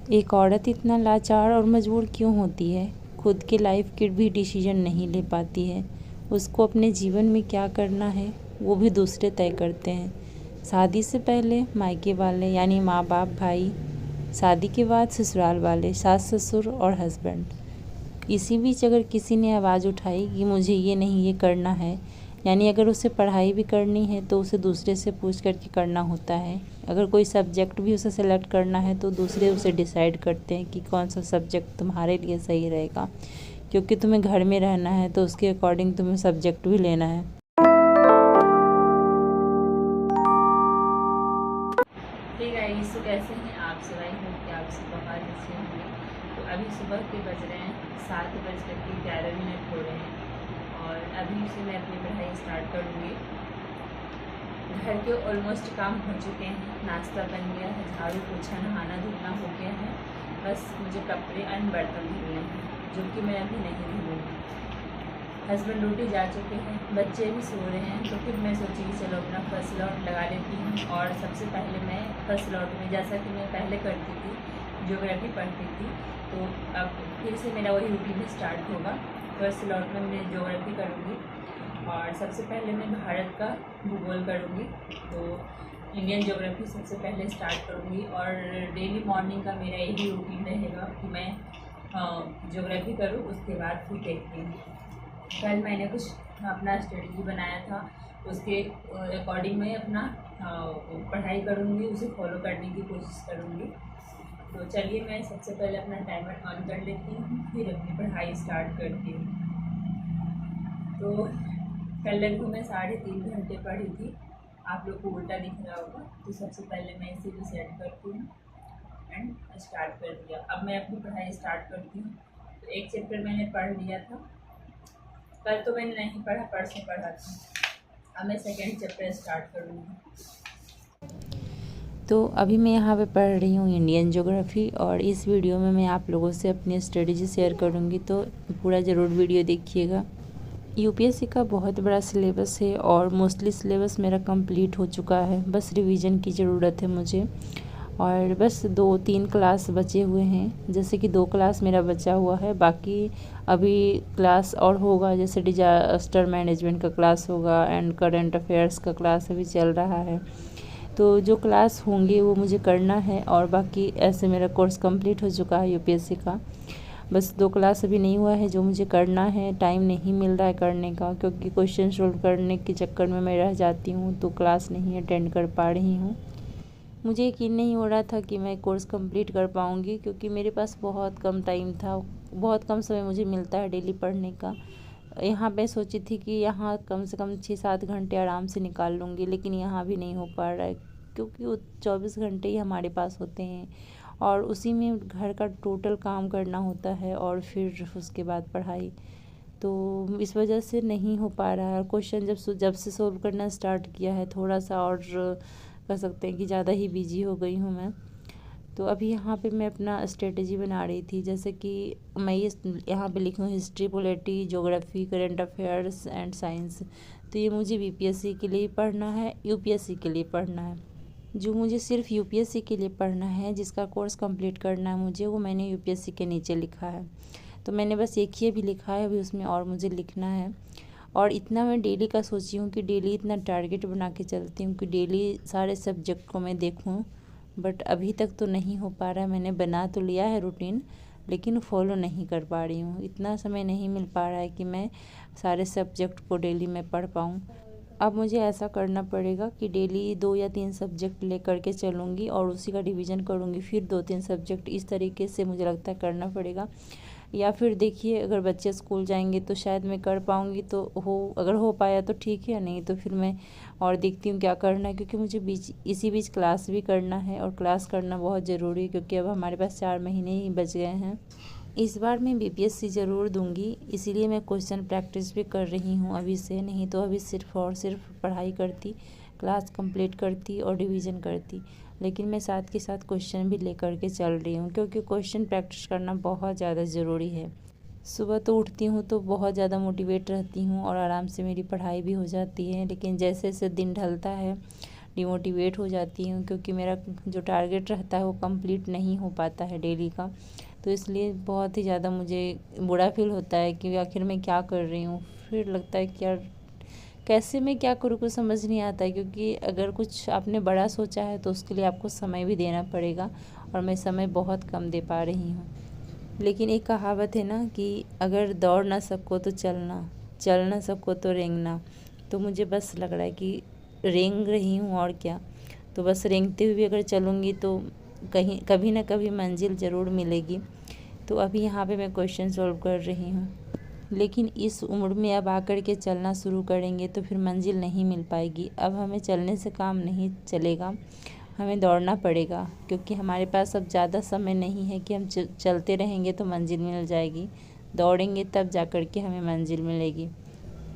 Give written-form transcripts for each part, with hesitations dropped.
एक औरत इतना लाचार और मजबूर क्यों होती है? खुद के लाइफ के भी डिसीजन नहीं ले पाती है। उसको अपने जीवन में क्या करना है वो भी दूसरे तय करते हैं। शादी से पहले मायके वाले यानी माँ बाप, भाई। शादी के बाद ससुराल वाले, सास ससुर और हस्बैंड। इसी बीच अगर किसी ने आवाज़ उठाई कि मुझे ये नहीं, ये करना है, यानी अगर उसे पढ़ाई भी करनी है तो उसे दूसरे से पूछ करके करना होता है। अगर कोई सब्जेक्ट भी उसे सेलेक्ट करना है तो दूसरे उसे डिसाइड करते हैं कि कौन सा सब्जेक्ट तुम्हारे लिए सही रहेगा, क्योंकि तुम्हें घर में रहना है तो उसके अकॉर्डिंग तुम्हें सब्जेक्ट भी लेना है। हे गाइस, तो कैसे हैं आप सब? आई होप कि आप सब बहुत अच्छे होंगे। तो अभी सुबह के बज रहे हैं 7:11 हो रहे हैं और अभी से मैं अपनी पढ़ाई स्टार्ट करूँगी। घर के ऑलमोस्ट काम हो चुके हैं, नाश्ता बन गया है, झाड़ू पोछा नहाना धोना हो गया है। बस मुझे कपड़े एंड बर्तन धोने हैं, जो कि मैं अभी नहीं धोऊँगी। हस्बैंड ड्यूटी जा चुके हैं, बच्चे भी सो रहे हैं, तो फिर मैं सोची कि चलो अपना फर्स्ट लॉट लगा लेती हूँ। और सबसे पहले मैं फर्स्ट लॉट में, जैसा कि मैं पहले करती थी, ज्योग्राफी पढ़ती थी, तो अब फिर से मेरा वही रूटीन स्टार्ट होगा। फर्स्ट लॉट में मैं ज्योग्राफी करूँगी और सबसे पहले मैं भारत का भूगोल करूँगी। तो इंडियन ज्योग्राफी सबसे पहले स्टार्ट करूँगी और डेली मॉर्निंग का मेरा यही रूटीन रहेगा कि मैं ज्योग्राफी करूँ, उसके बाद फिर देखती हूँ। कल मैंने कुछ अपना स्ट्रेटजी बनाया था, उसके अकॉर्डिंग मैं अपना पढ़ाई करूँगी, उसे फॉलो करने की कोशिश करूँगी। तो चलिए मैं सबसे पहले अपना टाइमर ऑन कर लेती हूँ, फिर अपनी पढ़ाई स्टार्ट करती हूँ। तो कल को मैं 3.5 घंटे पढ़ी थी, आप लोग को उल्टा दिख रहा होगा। तो सबसे पहले मैं इसे भी सेट करती हूँ एंड स्टार्ट कर दिया। अब मैं अपनी पढ़ाई स्टार्ट करती हूँ। तो एक चैप्टर मैंने पढ़ लिया था, कल तो मैंने नहीं पढ़ा, परसों पढ़ा था। अब मैं सेकेंड चैप्टर स्टार्ट करूँगी। तो अभी मैं यहाँ पे पढ़ रही हूँ इंडियन ज्योग्राफी और इस वीडियो में मैं आप लोगों से अपनी स्ट्रेटजी शेयर करूँगी, तो पूरा ज़रूर वीडियो देखिएगा। यूपीएससी का बहुत बड़ा सिलेबस है और मोस्टली सिलेबस मेरा कंप्लीट हो चुका है, बस रिवीजन की ज़रूरत है मुझे। और बस 2-3 क्लास बचे हुए हैं, जैसे कि 2 क्लास मेरा बचा हुआ है, बाकी अभी क्लास और होगा, जैसे डिजास्टर मैनेजमेंट का क्लास होगा एंड करंट अफेयर्स का क्लास अभी चल रहा है। तो जो क्लास होंगे वो मुझे करना है और बाकी ऐसे मेरा कोर्स कंप्लीट हो चुका है यूपीएससी का। बस 2 क्लास अभी नहीं हुआ है जो मुझे करना है, टाइम नहीं मिल रहा है करने का, क्योंकि क्वेश्चन सोल्व करने के चक्कर में मैं रह जाती हूँ, तो क्लास नहीं अटेंड कर पा रही हूँ। मुझे यकीन नहीं हो रहा था कि मैं कोर्स कंप्लीट कर पाऊँगी, क्योंकि मेरे पास बहुत कम टाइम था, बहुत कम समय मुझे मिलता है डेली पढ़ने का। यहाँ पे सोची थी कि यहाँ कम से कम 6-7 घंटे आराम से निकाल लूँगी, लेकिन यहाँ भी नहीं हो पा रहा है, क्योंकि वो 24 घंटे ही हमारे पास होते हैं और उसी में घर का टोटल काम करना होता है और फिर उसके बाद पढ़ाई। तो इस वजह से नहीं हो पा रहा है। क्वेश्चन जब से सोल्व करना स्टार्ट किया है, थोड़ा सा और कह सकते हैं कि ज़्यादा ही बिजी हो गई हूँ मैं। तो अभी यहाँ पे मैं अपना स्ट्रेटजी बना रही थी, जैसे कि मैं ये यहाँ पे लिखूँ history, polity, geography, current affairs and science. तो ये मुझे बीपीएससी के लिए पढ़ना है, यूपीएससी के लिए पढ़ना है। जो मुझे सिर्फ यूपीएससी के लिए पढ़ना है, जिसका कोर्स कंप्लीट करना है मुझे, वो मैंने यूपीएससी के नीचे लिखा है। तो मैंने बस एक ही अभी लिखा है, अभी उसमें और मुझे लिखना है। और इतना मैं डेली का सोची हूँ कि डेली इतना टारगेट बना के चलती हूँ कि डेली सारे सब्जेक्ट को मैं देखूँ, बट अभी तक तो नहीं हो पा रहा है। मैंने बना तो लिया है रूटीन, लेकिन फॉलो नहीं कर पा रही हूँ। इतना समय नहीं मिल पा रहा है कि मैं सारे सब्जेक्ट को डेली में पढ़ पाऊँ। अब मुझे ऐसा करना पड़ेगा कि डेली 2 या 3 सब्जेक्ट लेकर के चलूँगी और उसी का रिवीजन करूँगी, फिर 2-3 सब्जेक्ट, इस तरीके से मुझे लगता है करना पड़ेगा। या फिर देखिए, अगर बच्चे स्कूल जाएंगे तो शायद मैं कर पाऊँगी, तो अगर हो पाया तो ठीक है, नहीं तो फिर मैं और देखती हूँ क्या करना है, क्योंकि मुझे इसी बीच क्लास भी करना है और क्लास करना बहुत ज़रूरी है, क्योंकि अब हमारे पास 4 महीने ही बच गए हैं। इस बार मैं बीपीएससी ज़रूर दूंगी, इसीलिए मैं क्वेश्चन प्रैक्टिस भी कर रही हूँ अभी से, नहीं तो अभी सिर्फ और सिर्फ पढ़ाई करती, क्लास कंप्लीट करती और रिवीजन करती। लेकिन मैं साथ के साथ क्वेश्चन भी लेकर के चल रही हूँ, क्योंकि क्वेश्चन प्रैक्टिस करना बहुत ज़्यादा ज़रूरी है। सुबह तो उठती हूँ तो बहुत ज़्यादा मोटिवेट रहती हूँ और आराम से मेरी पढ़ाई भी हो जाती है, लेकिन जैसे जैसे दिन ढलता है डिमोटिवेट हो जाती हूँ, क्योंकि मेरा जो टारगेट रहता है वो कंप्लीट नहीं हो पाता है डेली का। तो इसलिए बहुत ही ज़्यादा मुझे बुरा फील होता है कि आखिर मैं क्या कर रही हूँ। फिर लगता है कि यार कैसे मैं क्या करूँ, कुछ समझ नहीं आता है, क्योंकि अगर कुछ आपने बड़ा सोचा है तो उसके लिए आपको समय भी देना पड़ेगा, और मैं समय बहुत कम दे पा रही हूँ। लेकिन एक कहावत है ना कि अगर दौड़ ना सको तो चलना, चल ना सको तो रेंगना। तो मुझे बस लग रहा है कि रेंग रही हूँ और क्या। तो बस रेंगते हुए अगर चलूँगी तो कहीं कभी ना कभी मंजिल ज़रूर मिलेगी। तो अभी यहाँ पे मैं क्वेश्चन सॉल्व कर रही हूँ। लेकिन इस उम्र में अब आकर के चलना शुरू करेंगे तो फिर मंजिल नहीं मिल पाएगी। अब हमें चलने से काम नहीं चलेगा, हमें दौड़ना पड़ेगा, क्योंकि हमारे पास अब ज़्यादा समय नहीं है कि हम चलते रहेंगे तो मंजिल मिल जाएगी। दौड़ेंगे तब जा कर के हमें मंजिल मिलेगी।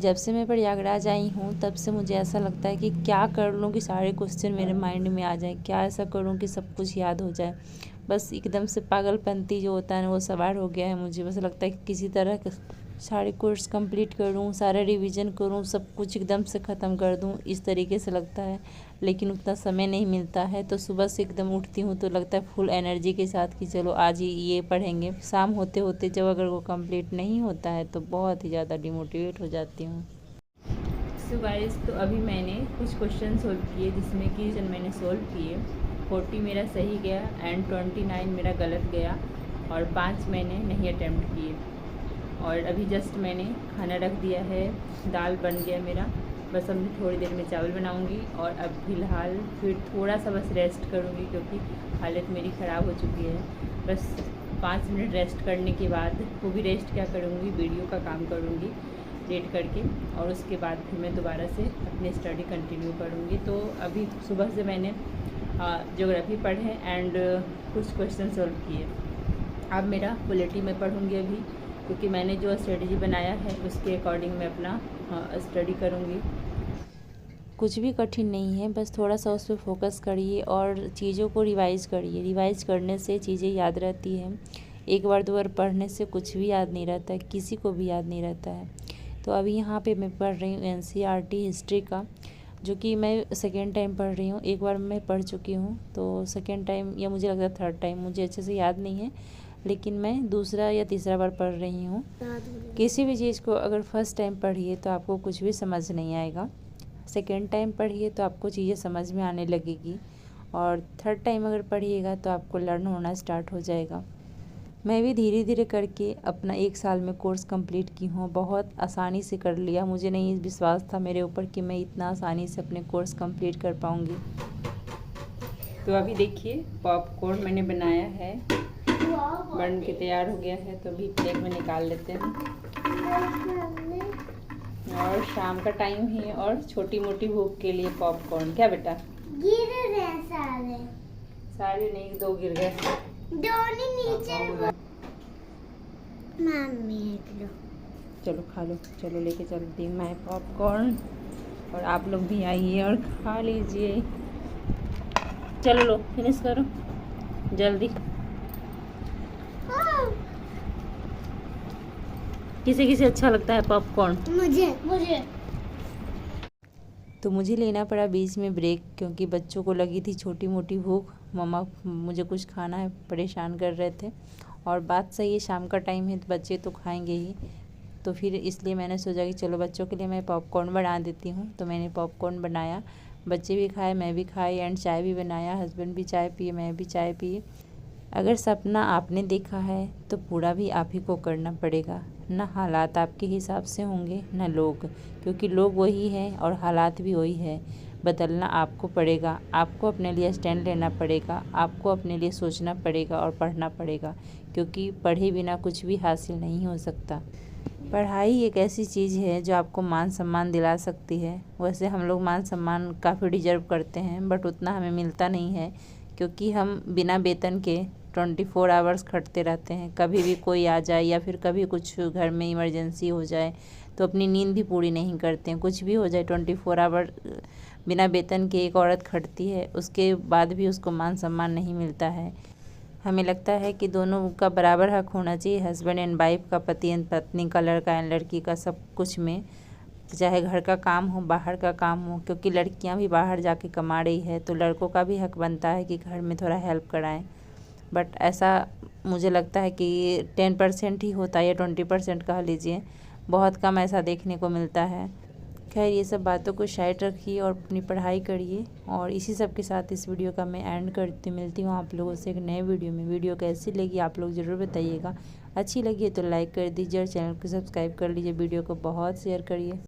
जब से मैं प्रयागराज आई हूँ तब से मुझे ऐसा लगता है कि क्या कर लूँ कि सारे क्वेश्चन मेरे माइंड में आ जाए, क्या ऐसा करूँ कि सब कुछ याद हो जाए। बस एकदम से पागलपंती जो होता है ना वो सवार हो गया है मुझे। बस लगता है कि किसी तरह सारे कोर्स कंप्लीट करूँ, सारा रिवीजन करूँ, सब कुछ एकदम से ख़त्म कर दूँ, इस तरीके से लगता है। लेकिन उतना समय नहीं मिलता है। तो सुबह से एकदम उठती हूँ तो लगता है फुल एनर्जी के साथ कि चलो आज ही ये पढ़ेंगे। शाम होते होते जब अगर वो कंप्लीट नहीं होता है तो बहुत ही ज़्यादा डिमोटिवेट हो जाती हूँ। सो गाइस, तो अभी मैंने कुछ क्वेश्चन सोल्व किए, जिसमें कि जब मैंने सोल्व किए 40 मेरा सही गया एंड 29 मेरा गलत गया, और 5 मैंने नहीं अटैम्प्ट किए। और अभी जस्ट मैंने खाना रख दिया है, दाल बन गया मेरा। बस अब मैं थोड़ी देर में चावल बनाऊंगी, और अब फ़िलहाल फिर थोड़ा सा बस रेस्ट करूंगी, क्योंकि हालत मेरी ख़राब हो चुकी है। बस 5 मिनट रेस्ट करने के बाद, वो भी रेस्ट क्या करूंगी, वीडियो का काम करूंगी लेट करके, और उसके बाद फिर मैं दोबारा से अपनी स्टडी कंटिन्यू करूंगी। तो अभी सुबह से मैंने ज्योग्राफी पढ़े एंड कुछ क्वेश्चन सॉल्व किए। अब मेरा पॉलिटी में पढ़ूंगी अभी, क्योंकि मैंने जो स्ट्रेटजी बनाया है उसके अकॉर्डिंग मैं अपना स्टडी करूँगी। कुछ भी कठिन नहीं है, बस थोड़ा सा उस पर फोकस करिए और चीज़ों को रिवाइज करिए। रिवाइज करने से चीज़ें याद रहती हैं। एक बार 2 बार पढ़ने से कुछ भी याद नहीं रहता है, किसी को भी याद नहीं रहता है। तो अभी यहाँ पे मैं पढ़ रही हूँ NCERT हिस्ट्री का, जो कि मैं सेकेंड टाइम पढ़ रही हूँ। एक बार मैं पढ़ चुकी हूँ, तो सेकेंड टाइम या मुझे लगता है थर्ड टाइम, मुझे अच्छे से याद नहीं है, लेकिन मैं दूसरा या तीसरा बार पढ़ रही हूँ। किसी भी चीज़ को अगर फर्स्ट टाइम पढ़िए तो आपको कुछ भी समझ नहीं आएगा, सेकेंड टाइम पढ़िए तो आपको चीज़ें समझ में आने लगेगी, और थर्ड टाइम अगर पढ़िएगा तो आपको लर्न होना स्टार्ट हो जाएगा। मैं भी धीरे धीरे करके अपना 1 साल में कोर्स कंप्लीट की हूँ, बहुत आसानी से कर लिया। मुझे नहीं विश्वास था मेरे ऊपर कि मैं इतना आसानी से अपने कोर्स कंप्लीट कर पाऊँगी। तो अभी देखिए पॉपकॉर्न मैंने बनाया है, बन के तैयार हो गया है, तो अभी प्लेट में निकाल लेते हैं। और शाम का टाइम है और छोटी मोटी भूख के लिए पॉपकॉर्न। क्या बेटा? गिर रहे हैं सारे। सारे नहीं, 2 गिर गए। दोनों नीचे। मम्मी लो, चलो खा लो, चलो लेके चलती हूँ मैं पॉपकॉर्न, और आप लोग भी आइए और खा लीजिए। चलो लो फिनिश करो जल्दी। किसे किसे अच्छा लगता है पॉपकॉर्न? मुझे तो मुझे लेना पड़ा बीच में ब्रेक, क्योंकि बच्चों को लगी थी छोटी मोटी भूख, मम्मा मुझे कुछ खाना है, परेशान कर रहे थे। और बात सही है, शाम का टाइम है तो बच्चे तो खाएंगे ही। तो फिर इसलिए मैंने सोचा कि चलो बच्चों के लिए मैं पॉपकॉर्न बना देती हूँ। तो मैंने पॉपकॉर्न बनाया, बच्चे भी खाए, मैं भी खाई, एंड चाय भी बनाया। हस्बैंड भी चाय पिए, मैं भी चाय पिए। अगर सपना आपने देखा है तो पूरा भी आप ही को करना पड़ेगा। ना हालात आपके हिसाब से होंगे, ना लोग, क्योंकि लोग वही हैं और हालात भी वही है। बदलना आपको पड़ेगा, आपको अपने लिए स्टैंड लेना पड़ेगा, आपको अपने लिए सोचना पड़ेगा और पढ़ना पड़ेगा, क्योंकि पढ़े बिना कुछ भी हासिल नहीं हो सकता। पढ़ाई एक ऐसी चीज़ है जो आपको मान सम्मान दिला सकती है। वैसे हम लोग मान सम्मान काफ़ी डिजर्व करते हैं, बट उतना हमें मिलता नहीं है, क्योंकि हम बिना वेतन के 24 आवर्स खटते रहते हैं। कभी भी कोई आ जाए या फिर कभी कुछ घर में इमरजेंसी हो जाए तो अपनी नींद भी पूरी नहीं करते हैं। कुछ भी हो जाए, 24 आवर बिना वेतन के एक औरत खटती है, उसके बाद भी उसको मान सम्मान नहीं मिलता है। हमें लगता है कि दोनों का बराबर हक होना चाहिए, हस्बैंड एंड वाइफ का, पति एंड पत्नी का, लड़का एंड लड़की का, सब कुछ में। चाहे घर का काम हो बाहर का काम हो, क्योंकि लड़कियां भी बाहर जाके कमा रही है तो लड़कों का भी हक बनता है कि घर में थोड़ा हेल्प कराएं। बट ऐसा मुझे लगता है कि 10% ही होता है या 20% कह लीजिए, बहुत कम ऐसा देखने को मिलता है। खैर ये सब बातों को साइड रखिए और अपनी पढ़ाई करिए। और इसी सब के साथ इस वीडियो का मैं एंड करती मिलती हूँ आप लोगों से एक नए वीडियो में। वीडियो कैसी लगी आप लोग ज़रूर बताइएगा। अच्छी लगी है तो लाइक कर दीजिए और चैनल को सब्सक्राइब कर लीजिए। वीडियो को बहुत शेयर करिए।